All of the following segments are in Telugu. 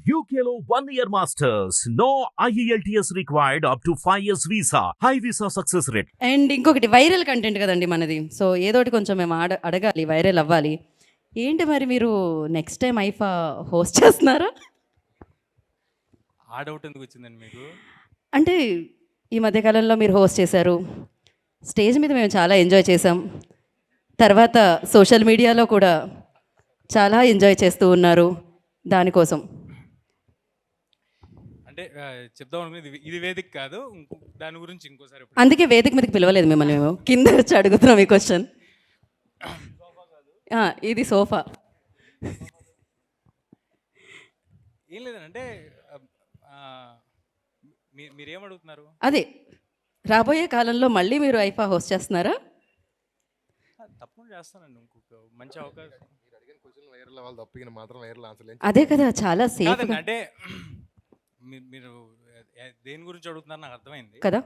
UKLO 1 year masters. No IELTS required up to 5 years visa. High visa success rate. And ఇంకొకటి వైరల్ కంటెంట్ కదండి మనది. సో ఏదోటి కొంచెం మేము అడగాలి, వైరల్ అవ్వాలి. ఏంటి మరి మీరు నెక్స్ట్ టైం ఐఫా హోస్ట్ చేస్తున్నారా? ఆ డౌట్ ఎందుకు వచ్చిందండి మీకు? అంటే ఈ మధ్యకాలంలో మీరు హోస్ట్ చేశారు, స్టేజ్ మీద మేము చాలా ఎంజాయ్ చేసాం, తర్వాత సోషల్ మీడియాలో కూడా చాలా ఎంజాయ్ చేస్తూ ఉన్నారు. దానికోసం అంటే చెప్దాం అనుకునేది ఇది వేదిక కాదు, దాని గురించి ఇంకోసారి అందుకే వేదిక మీదకి పిలవలేదు మిమ్మల్ని, మేము కింద వచ్చి అడుగుతున్నాం ఈ క్వశ్చన్. ఇది సోఫా. ఏం లేదంటే మీరేమడుగుతున్నారు? అదే రాబోయే కాలంలో మళ్ళీ మీరు ఐఫా హోస్ట్ చేస్తున్నారా? తప్పకుండా చేస్తానండి, ఇంకొక మంచి అవకాశం. అదే కదా, చాలా సేఫ్ అంటే మీరు దేని గురించి అడుగుతున్నారు నాకు అర్థమైంది కదా.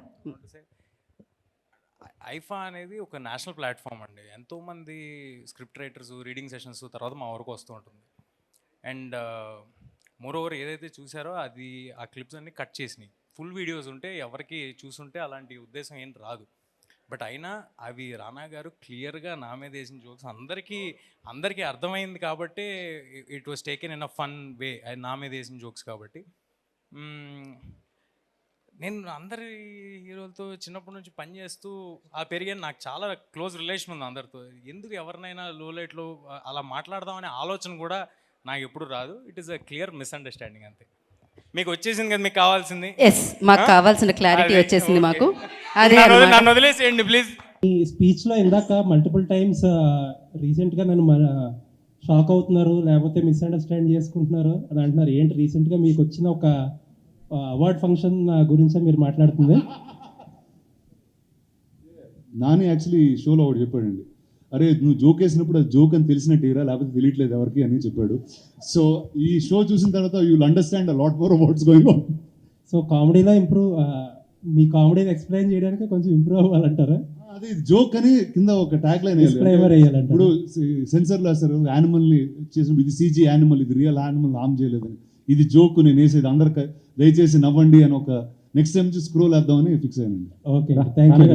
ఐఫా అనేది ఒక నేషనల్ ప్లాట్ఫామ్ అండి. ఎంతోమంది స్క్రిప్ట్ రైటర్స్, రీడింగ్ సెషన్స్ తర్వాత మా వరకు వస్తూ ఉంటుంది. అండ్ మోర్ ఓవర్ ఏదైతే చూసారో అది ఆ క్లిప్స్ అన్ని కట్ చేసినాయి. ఫుల్ వీడియోస్ ఉంటే ఎవరికి చూసుంటే అలాంటి ఉద్దేశం ఏం రాదు. బట్ అయినా అవి రానా గారు క్లియర్గా నా మీద వేసిన జోక్స్ అందరికీ అర్థమైంది కాబట్టి it was taken in a fun way. అది నా మీద వేసిన జోక్స్ కాబట్టి. నేను అందరి హీరోలతో చిన్నప్పటి నుంచి పనిచేస్తూ పెరిగాను. నాకు చాలా క్లోజ్ రిలేషన్ ఉంది అందరితో. ఎందుకు ఎవరినైనా లో లైట్లో అలా మాట్లాడదామనే ఆలోచన కూడా నాకు ఎప్పుడు రాదు. It is a clear misunderstanding అంతే. మీకు వచ్చేసింది కదా మీకు కావాల్సింది. ఎస్, మాకు కావాల్సిన క్లారిటీ వచ్చేసింది మాకు. అదే నన్ను వదిలేసేయండి ప్లీజ్. ఈ స్పీచ్లో ఇందాక మల్టిపుల్ టైమ్స్ రీసెంట్గా నన్ను షాక్ అవుతున్నారు, లేకపోతే మిస్అండర్స్టాండ్ చేసుకుంటున్నారు అని అంటున్నారు. ఏంటి రీసెంట్గా మీకు వచ్చిన ఒక అవార్డ్ ఫంక్షన్ గురించే మీరు మాట్లాడుతుంది? నాని యాక్చువల్లీ షోలో ఒకటి చెప్పాడండి, అరే నువ్వు జోక్ వేసినప్పుడు అది జోక్ అని తెలిసినట్టేరా, లేకపోతే తెలియట్లేదు ఎవరికి అని చెప్పాడు. సో ఈ షో చూసిన తర్వాత you will understand a lot more abouts going on. So కామెడీలో మీ కామెడీని ఎక్స్ప్లెయిన్ చేయడానికి కొంచెం ఇంప్రూవ్ అవ్వాలంటారా? అది జోక్ అని కింద ఒక ట్యాగ్ లైన్ వేయాలంటే ఇప్పుడు సెన్సర్లో వేస్తారు యానిమల్ని చేసినప్పుడు ఇది CG యానిమల్, ఇది రియల్ యానిమల్ హామ్ చేయలేదని, ఇది జోక్ నేను వేసేది అందరికి దయచేసి నవ్వండి అని ఒక నెక్స్ట్ టైం స్క్రోల్ వేద్దామని ఫిక్స్ అయ్యానండి. Okay, thank you.